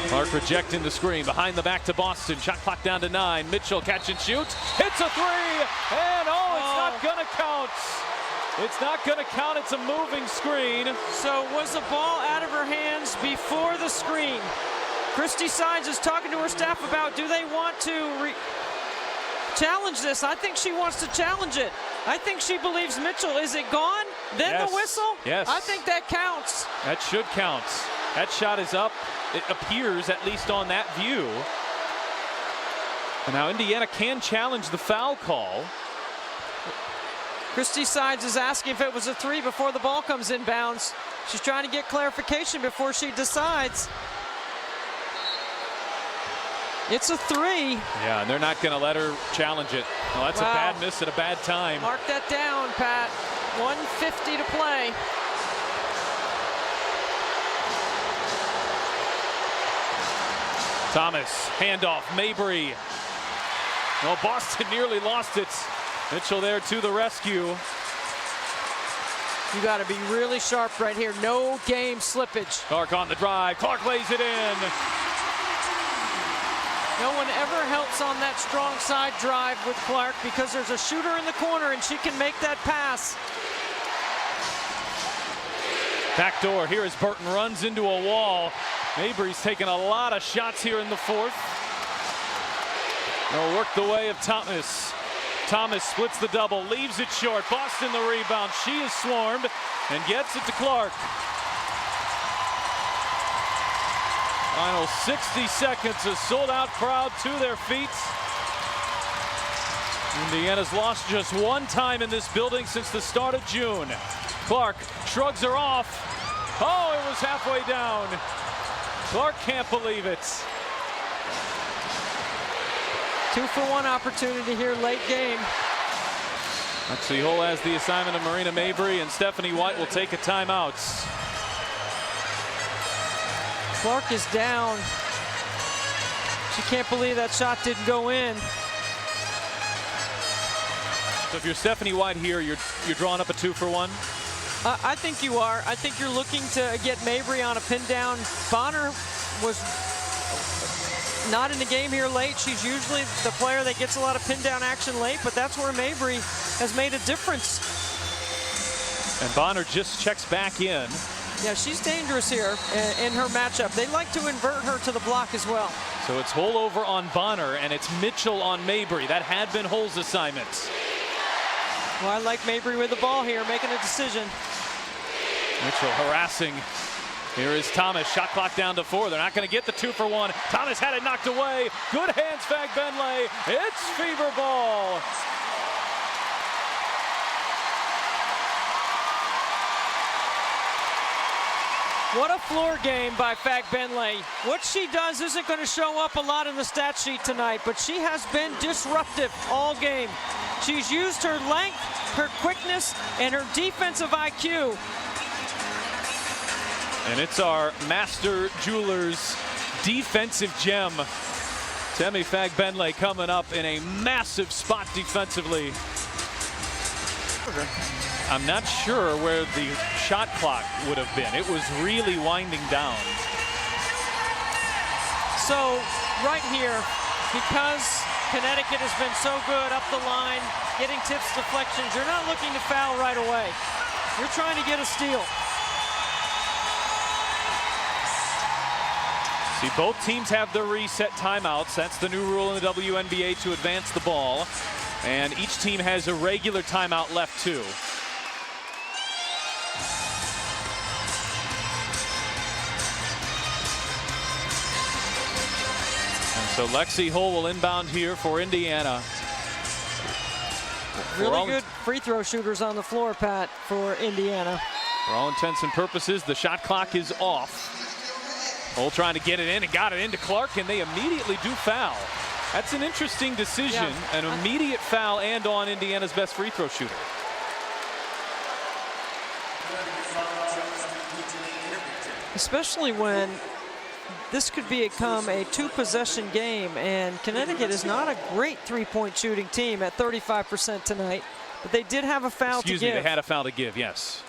Clark rejecting the screen. Behind the back to Boston. Shot clock down to 9. Mitchell catch and shoot. Hits a three. And it's not going to count. It's not going to count. It's a moving screen. So was the ball out of her hands before the screen? Christy Sides is talking to her staff about, do they want to challenge this? I think she wants to challenge it. I think she believes Mitchell. Is it gone? Then yes. The whistle? Yes. I think that counts. That should count. That shot is up. It appears, at least on that view. And now Indiana can challenge the foul call. Christy Sides is asking if it was a three before the ball comes inbounds. She's trying to get clarification before she decides. It's a three. Yeah, and they're not going to let her challenge it. Well, that's wow. A bad miss at a bad time. Mark that down, Pat. 1:50 to play. Thomas, handoff, Mabry. Well, Boston nearly lost it. Mitchell there to the rescue. You got to be really sharp right here. No game slippage. Clark on the drive. Clark lays it in. No one ever helps on that strong side drive with Clark because there's a shooter in the corner and she can make that pass. Back door, here as Burton runs into a wall. Mabry's taken a lot of shots here in the fourth. They'll work the way of Thomas. Thomas splits the double, leaves it short. Boston the rebound. She is swarmed and gets it to Clark. Final 60 seconds, a sold-out crowd to their feet. Indiana's lost just one time in this building since the start of June. Clark shrugs her off. Oh, it was halfway down. Clark can't believe it. 2-for-1 opportunity here, late game. Lexi Hull has the assignment of Marina Mabry, and Stephanie White will take a timeout. Clark is down. She can't believe that shot didn't go in. So if you're Stephanie White here, you're drawing up a 2-for-1? I think you are. I think you're looking to get Mabry on a pin down. Bonner was not in the game here late. She's usually the player that gets a lot of pin down action late, but that's where Mabry has made a difference. And Bonner just checks back in. Yeah, she's dangerous here in her matchup. They like to invert her to the block as well. So it's Hull over on Bonner, and it's Mitchell on Mabry. That had been Hull's assignment. Well, I like Mabry with the ball here, making a decision. Mitchell harassing. Here is Thomas. Shot clock down to 4. They're not going to get the 2-for-1. Thomas had it knocked away. Good hands, Fagbenle. It's fever ball. What a floor game by Fagbenle. What she does isn't going to show up a lot in the stat sheet tonight, but she has been disruptive all game. She's used her length, her quickness, and her defensive IQ. And it's our Master Jewelers defensive gem. Temi Fagbenle coming up in a massive spot defensively. I'm not sure where the shot clock would have been. It was really winding down. So right here, because Connecticut has been so good up the line, getting tips, deflections, you're not looking to foul right away. You're trying to get a steal. See, both teams have their reset timeouts. That's the new rule in the WNBA to advance the ball. And each team has a regular timeout left too. And so Lexi Hull will inbound here for Indiana. Really good free throw shooters on the floor, Pat, for Indiana. For all intents and purposes, the shot clock is off. Hull trying to get it in and got it into Clark, and they immediately do foul. That's an interesting decision, an immediate foul and on Indiana's best free throw shooter. Especially when this could become a two-possession game, and Connecticut is not a great three-point shooting team at 35% tonight, but they did have a foul to give. Excuse me, they had a foul to give, yes.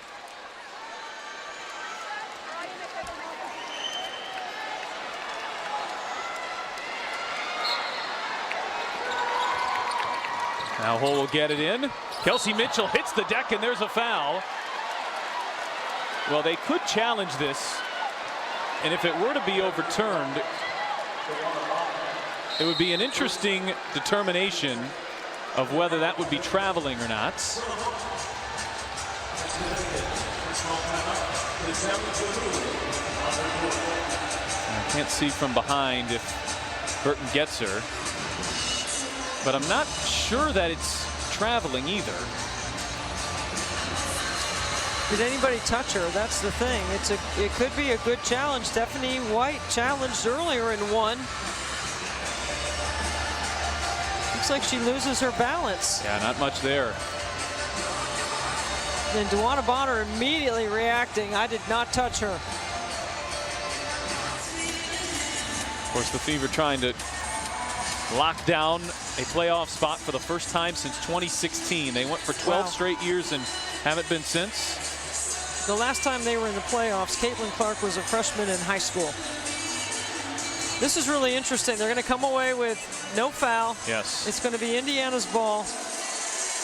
Now Hull will get it in. Kelsey Mitchell hits the deck, and there's a foul. Well, they could challenge this, and if it were to be overturned, it would be an interesting determination of whether that would be traveling or not. I can't see from behind if Burton gets her, but I'm not sure that it's traveling either. Did anybody touch her? That's the thing. It could be a good challenge. Stephanie White challenged earlier and won. Looks like she loses her balance. Yeah, not much there. And DeWanna Bonner immediately reacting. I did not touch her. Of course, the Fever trying to lock down a playoff spot for the first time since 2016. They went for 12 straight years and haven't been since. The last time they were in the playoffs, Caitlin Clark was a freshman in high school. This is really interesting. They're going to come away with no foul. Yes. It's going to be Indiana's ball.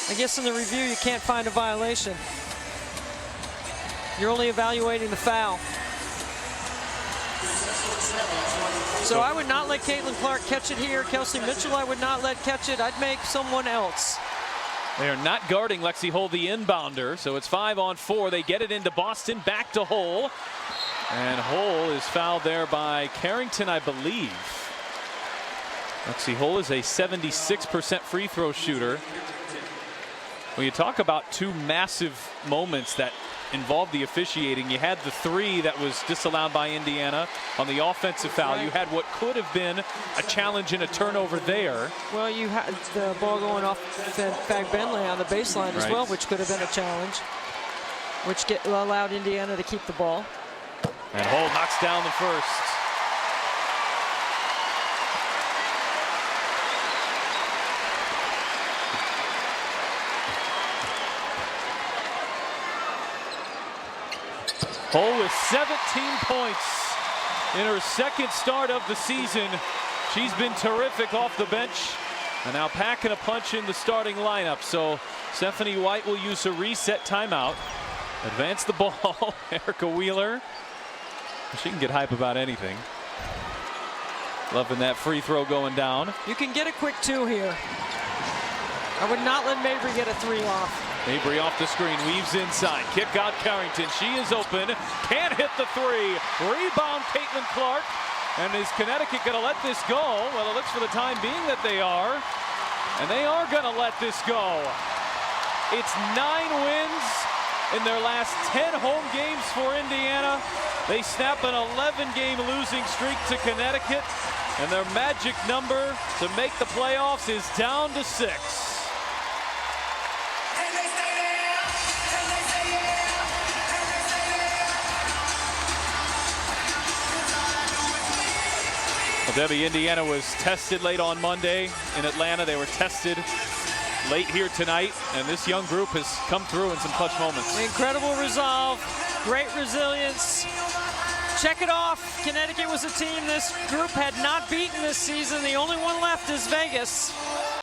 I guess in the review you can't find a violation. You're only evaluating the foul. So I would not let Caitlin Clark catch it here. Kelsey Mitchell I would not let catch it. I'd make someone else. They are not guarding Lexi Hull, the inbounder, so it's 5-on-4. They get it into Boston, back to Hull. And Hull is fouled there by Carrington, I believe. Lexi Hull is a 76% free throw shooter. When you talk about two massive moments that involved the officiating, you had the three that was disallowed by Indiana on the offensive foul. You had what could have been a challenge and a turnover there. Well, you had the ball going off Fag Bentley on the baseline as well, which could have been a challenge, which allowed Indiana to keep the ball. And Hull knocks down the first. Hull with 17 points in her second start of the season. She's been terrific off the bench and now packing a punch in the starting lineup. So Stephanie White will use a reset timeout. Advance the ball. Erica Wheeler. She can get hype about anything. Loving that free throw going down. You can get a quick two here. I would not let Mabry get a three off. Mabry off the screen, weaves inside, kick out Carrington. She is open, can't hit the three. Rebound Caitlin Clark. And is Connecticut going to let this go? Well, it looks for the time being that they are. And they are going to let this go. It's 9 wins in their last 10 home games for Indiana. They snap an 11-game losing streak to Connecticut. And their magic number to make the playoffs is down to 6. Well, Debbie, Indiana was tested late on Monday in Atlanta. They were tested late here tonight, and this young group has come through in some clutch moments. Incredible resolve, great resilience. Check it off. Connecticut was a team this group had not beaten this season. The only one left is Vegas.